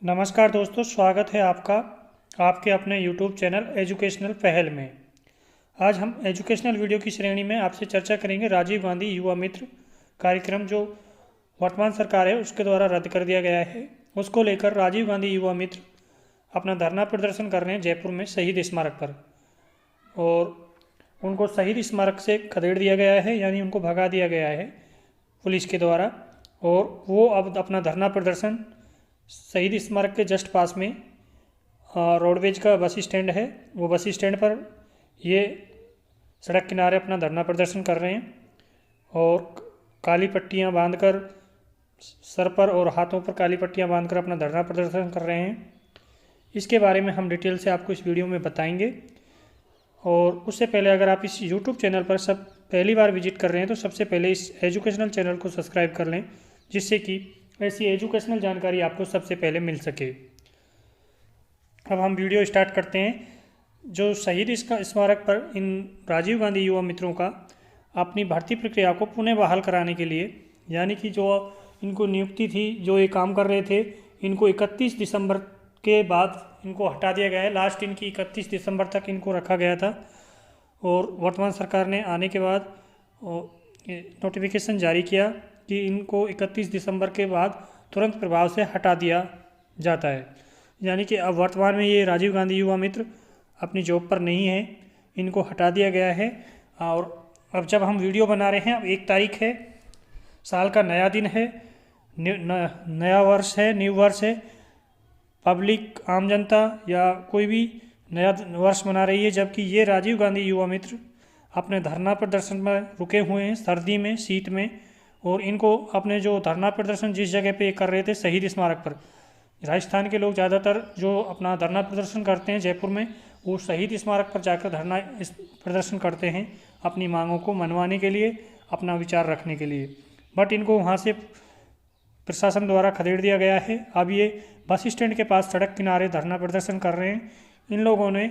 नमस्कार दोस्तों, स्वागत है आपका आपके अपने YouTube चैनल एजुकेशनल पहल में। आज हम एजुकेशनल वीडियो की श्रेणी में आपसे चर्चा करेंगे राजीव गांधी युवा मित्र कार्यक्रम जो वर्तमान सरकार है उसके द्वारा रद्द कर दिया गया है। उसको लेकर राजीव गांधी युवा मित्र अपना धरना प्रदर्शन कर रहे हैं जयपुर में शहीद स्मारक पर, और उनको शहीद स्मारक से खदेड़ दिया गया है, यानी उनको भगा दिया गया है पुलिस के द्वारा। और वो अब अपना धरना प्रदर्शन शहीद स्मारक के जस्ट पास में रोडवेज का बस स्टैंड है, वो बस स्टैंड पर ये सड़क किनारे अपना धरना प्रदर्शन कर रहे हैं और काली पट्टियाँ बांधकर सर पर और हाथों पर काली पट्टियाँ बांधकर अपना धरना प्रदर्शन कर रहे हैं। इसके बारे में हम डिटेल से आपको इस वीडियो में बताएंगे। और उससे पहले अगर आप इस YouTube चैनल पर सब पहली बार विजिट कर रहे हैं तो सबसे पहले इस एजुकेशनल चैनल को सब्सक्राइब कर लें, जिससे कि ऐसी एजुकेशनल जानकारी आपको सबसे पहले मिल सके। अब हम वीडियो स्टार्ट करते हैं। जो शहीद इसका स्मारक पर इन राजीव गांधी युवा मित्रों का अपनी भर्ती प्रक्रिया को पुनः बहाल कराने के लिए, यानी कि जो इनको नियुक्ति थी, जो ये काम कर रहे थे, इनको 31 दिसंबर के बाद इनको हटा दिया गया है। लास्ट इनकी 31 दिसंबर तक इनको रखा गया था और वर्तमान सरकार ने आने के बाद नोटिफिकेशन जारी किया कि इनको 31 दिसंबर के बाद तुरंत प्रभाव से हटा दिया जाता है। यानी कि अब वर्तमान में ये राजीव गांधी युवा मित्र अपनी जॉब पर नहीं है, इनको हटा दिया गया है। और अब जब हम वीडियो बना रहे हैं, अब 1 तारीख है, साल का नया दिन है, नया वर्ष है, न्यू वर्ष है। पब्लिक, आम जनता या कोई भी नया वर्ष मना रही है, जबकि ये राजीव गांधी युवा मित्र अपने धरना प्रदर्शन में रुके हुए हैं, सर्दी में, शीत में। और इनको अपने जो धरना प्रदर्शन जिस जगह पे कर रहे थे, शहीद स्मारक पर, राजस्थान के लोग ज़्यादातर जो अपना धरना प्रदर्शन करते हैं जयपुर में, वो शहीद स्मारक पर जाकर धरना प्रदर्शन करते हैं अपनी मांगों को मनवाने के लिए, अपना विचार रखने के लिए। बट इनको वहाँ से प्रशासन द्वारा खदेड़ दिया गया है। अब ये बस स्टैंड के पास सड़क किनारे धरना प्रदर्शन कर रहे हैं। इन लोगों ने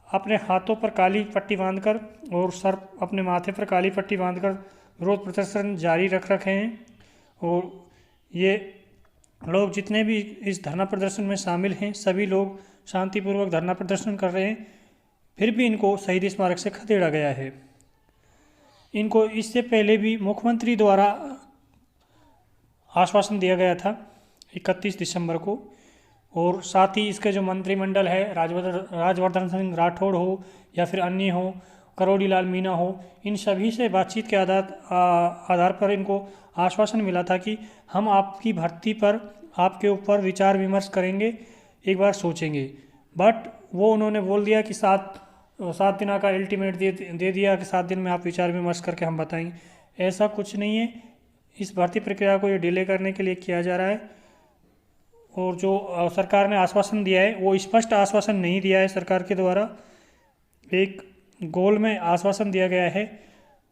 अपने हाथों पर काली पट्टी बांधकर और सर अपने माथे पर काली पट्टी बांधकर विरोध प्रदर्शन जारी रख रखे हैं। और ये लोग जितने भी इस धरना प्रदर्शन में शामिल हैं, सभी लोग शांतिपूर्वक धरना प्रदर्शन कर रहे हैं। फिर भी इनको शहीद स्मारक से खदेड़ा गया है। इनको इससे पहले भी मुख्यमंत्री द्वारा आश्वासन दिया गया था 31 दिसंबर को, और साथ ही इसके जो मंत्रिमंडल है, राजवर्धन सिंह राठौड़ हो या फिर अन्य हो, करोड़ी लाल मीणा हो, इन सभी से बातचीत के आधार पर इनको आश्वासन मिला था कि हम आपकी भर्ती पर आपके ऊपर विचार विमर्श करेंगे, एक बार सोचेंगे। बट वो उन्होंने बोल दिया कि 7 दिन का अल्टीमेट दे दिया कि 7 दिन में आप विचार विमर्श करके हम बताएंगे। ऐसा कुछ नहीं है। इस भर्ती प्रक्रिया को ये डिले करने के लिए किया जा रहा है। और जो सरकार ने आश्वासन दिया है, वो स्पष्ट आश्वासन नहीं दिया है सरकार के द्वारा, एक गोल में आश्वासन दिया गया है।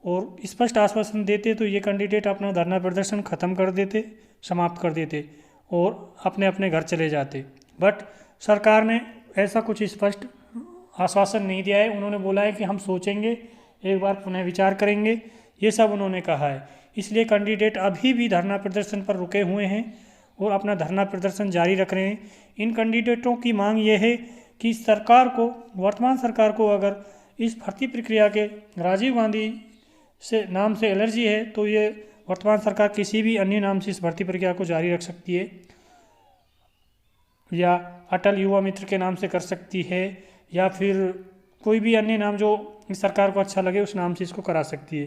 और स्पष्ट आश्वासन देते तो ये कैंडिडेट अपना धरना प्रदर्शन ख़त्म कर देते, समाप्त कर देते और अपने अपने घर चले जाते। बट सरकार ने ऐसा कुछ स्पष्ट आश्वासन नहीं दिया है। उन्होंने बोला है कि हम सोचेंगे, एक बार पुनः विचार करेंगे, ये सब उन्होंने कहा है। इसलिए कैंडिडेट अभी भी धरना प्रदर्शन पर रुके हुए हैं और अपना धरना प्रदर्शन जारी रख रहे हैं। इन कैंडिडेटों की मांग ये है कि सरकार को, वर्तमान सरकार को, अगर इस भर्ती प्रक्रिया के राजीव गांधी से नाम से एलर्जी है तो ये वर्तमान सरकार किसी भी अन्य नाम से इस भर्ती प्रक्रिया को जारी रख सकती है, या अटल युवा मित्र के नाम से कर सकती है, या फिर कोई भी अन्य नाम जो इस सरकार को अच्छा लगे उस नाम से इसको करा सकती है।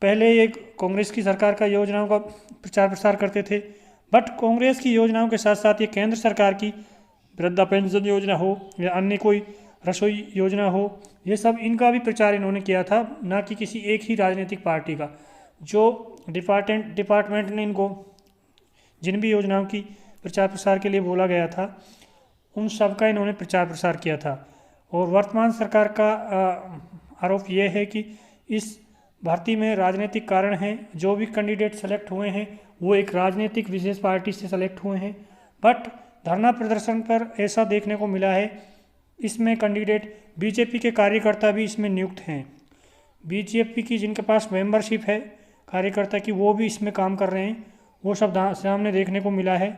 पहले एक कांग्रेस की सरकार का योजनाओं का प्रचार प्रसार करते थे, बट कांग्रेस की योजनाओं के साथ साथ ये केंद्र सरकार की वृद्धा पेंशन योजना हो या अन्य कोई रसोई योजना हो, ये सब इनका भी प्रचार इन्होंने किया था, ना कि किसी एक ही राजनीतिक पार्टी का। जो डिपार्टमेंट ने इनको जिन भी योजनाओं की प्रचार प्रसार के लिए बोला गया था, उन सब का इन्होंने प्रचार प्रसार किया था। और वर्तमान सरकार का आरोप ये है कि इस भर्ती में राजनीतिक कारण हैं। जो भी कैंडिडेट सेलेक्ट हुए हैं वो एक राजनीतिक विशेष पार्टी से सेलेक्ट हुए हैं। बट धरना प्रदर्शन पर ऐसा देखने को मिला है, इसमें कैंडिडेट बीजेपी के कार्यकर्ता भी इसमें नियुक्त हैं। बीजेपी की जिनके पास मेंबरशिप है कार्यकर्ता की, वो भी इसमें काम कर रहे हैं। वो सब सामने देखने को मिला है।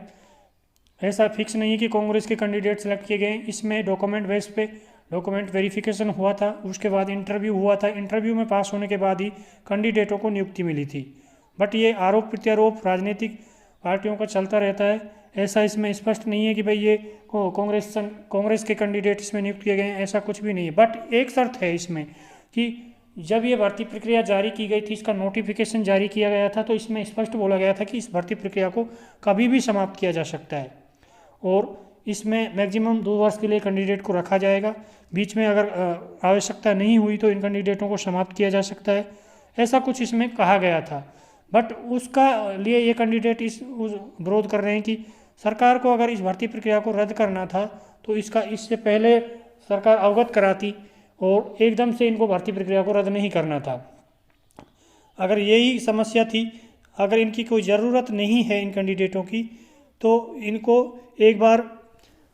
ऐसा फिक्स नहीं है कि कांग्रेस के कैंडिडेट सेलेक्ट किए गए। इसमें डॉक्यूमेंट बेस पे डॉक्यूमेंट वेरिफिकेशन हुआ था, उसके बाद इंटरव्यू हुआ था, इंटरव्यू में पास होने के बाद ही कैंडिडेटों को नियुक्ति मिली थी। बट ये आरोप प्रत्यारोप राजनीतिक पार्टियों का चलता रहता है। ऐसा इसमें स्पष्ट नहीं है कि भाई ये कांग्रेस के कैंडिडेट इसमें नियुक्त किए गए हैं, ऐसा कुछ भी नहीं है। बट एक शर्त है इसमें कि जब ये भर्ती प्रक्रिया जारी की गई थी, इसका नोटिफिकेशन जारी किया गया था, तो इसमें स्पष्ट बोला गया था कि इस भर्ती प्रक्रिया को कभी भी समाप्त किया जा सकता है और इसमें मैक्सिमम 2 वर्ष के लिए कैंडिडेट को रखा जाएगा। बीच में अगर आवश्यकता नहीं हुई तो इन कैंडिडेटों को समाप्त किया जा सकता है, ऐसा कुछ इसमें कहा गया था। बट उसका लिए ये कैंडिडेट विरोध कर रहे हैं कि सरकार को अगर इस भर्ती प्रक्रिया को रद्द करना था तो इससे पहले सरकार अवगत कराती और एकदम से इनको भर्ती प्रक्रिया को रद्द नहीं करना था। अगर यही समस्या थी, अगर इनकी कोई ज़रूरत नहीं है इन कैंडिडेटों की, तो इनको एक बार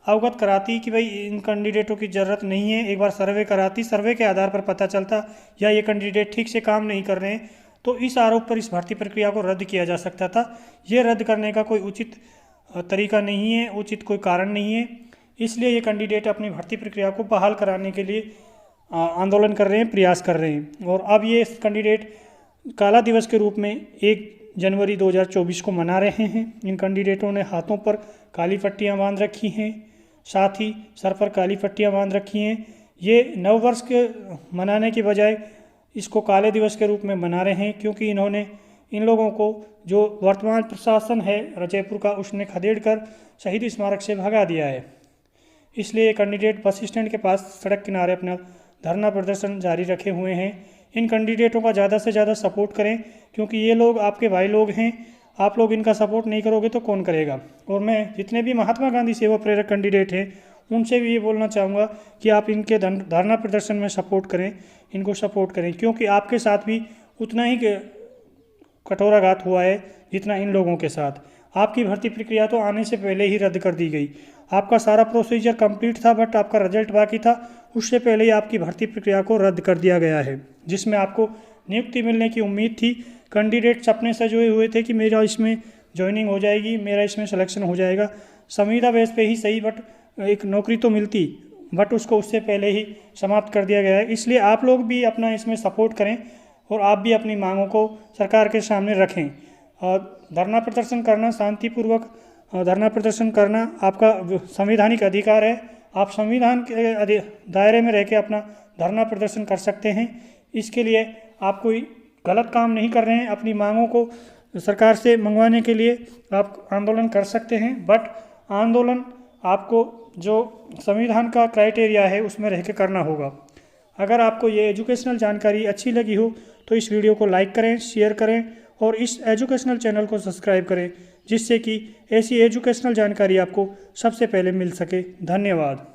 अवगत कराती कि भाई इन कैंडिडेटों की ज़रूरत नहीं है, एक बार सर्वे कराती, सर्वे के आधार पर पता चलता या ये कैंडिडेट ठीक से काम नहीं कर रहे हैं, तो इस आरोप पर इस भर्ती प्रक्रिया को रद्द किया जा सकता था। ये रद्द करने का कोई उचित तरीका नहीं है, उचित कोई कारण नहीं है, इसलिए ये कैंडिडेट अपनी भर्ती प्रक्रिया को बहाल कराने के लिए आंदोलन कर रहे हैं, प्रयास कर रहे हैं। और अब ये कैंडिडेट काला दिवस के रूप में 1 जनवरी 2024 को मना रहे हैं। इन कैंडिडेटों ने हाथों पर काली पट्टियां बांध रखी हैं, साथ ही सर पर काली पट्टियां बांध रखी हैं। ये नव वर्ष के मनाने के बजाय इसको काले दिवस के रूप में मना रहे हैं, क्योंकि इन्होंने इन लोगों को जो वर्तमान प्रशासन है जयपुर का, उसने खदेड़ कर शहीद स्मारक से भगा दिया है। इसलिए कैंडिडेट बस स्टैंड के पास सड़क किनारे अपना धरना प्रदर्शन जारी रखे हुए हैं। इन कैंडिडेटों का ज़्यादा से ज़्यादा सपोर्ट करें, क्योंकि ये लोग आपके भाई लोग हैं। आप लोग इनका सपोर्ट नहीं करोगे तो कौन करेगा। और मैं जितने भी महात्मा गांधी सेवा प्रेरक कैंडिडेट हैं उनसे भी ये बोलना चाहूँगा कि आप इनके धरना प्रदर्शन में सपोर्ट करें, इनको सपोर्ट करें, क्योंकि आपके साथ भी उतना ही कठोराघात हुआ है जितना इन लोगों के साथ। आपकी भर्ती प्रक्रिया तो आने से पहले ही रद्द कर दी गई। आपका सारा प्रोसीजर कंप्लीट था, बट आपका रिजल्ट बाकी था, उससे पहले ही आपकी भर्ती प्रक्रिया को रद्द कर दिया गया है, जिसमें आपको नियुक्ति मिलने की उम्मीद थी। कैंडिडेट सपने सजोए हुए थे कि मेरा इसमें ज्वाइनिंग हो जाएगी, मेरा इसमें सिलेक्शन हो जाएगा, संविदा बेस पे ही सही, बट एक नौकरी तो मिलती, बट उसको उससे पहले ही समाप्त कर दिया गया है। इसलिए आप लोग भी अपना इसमें सपोर्ट करें और आप भी अपनी मांगों को सरकार के सामने रखें। धरना प्रदर्शन करना, शांतिपूर्वक धरना प्रदर्शन करना आपका संवैधानिक अधिकार है। आप संविधान के दायरे में रह के अपना धरना प्रदर्शन कर सकते हैं। इसके लिए आप कोई गलत काम नहीं कर रहे हैं। अपनी मांगों को सरकार से मंगवाने के लिए आप आंदोलन कर सकते हैं, बट आंदोलन आपको जो संविधान का क्राइटेरिया है उसमें रह के करना होगा। अगर आपको ये एजुकेशनल जानकारी अच्छी लगी हो तो इस वीडियो को लाइक करें, शेयर करें और इस एजुकेशनल चैनल को सब्सक्राइब करें, जिससे कि ऐसी एजुकेशनल जानकारी आपको सबसे पहले मिल सके। धन्यवाद।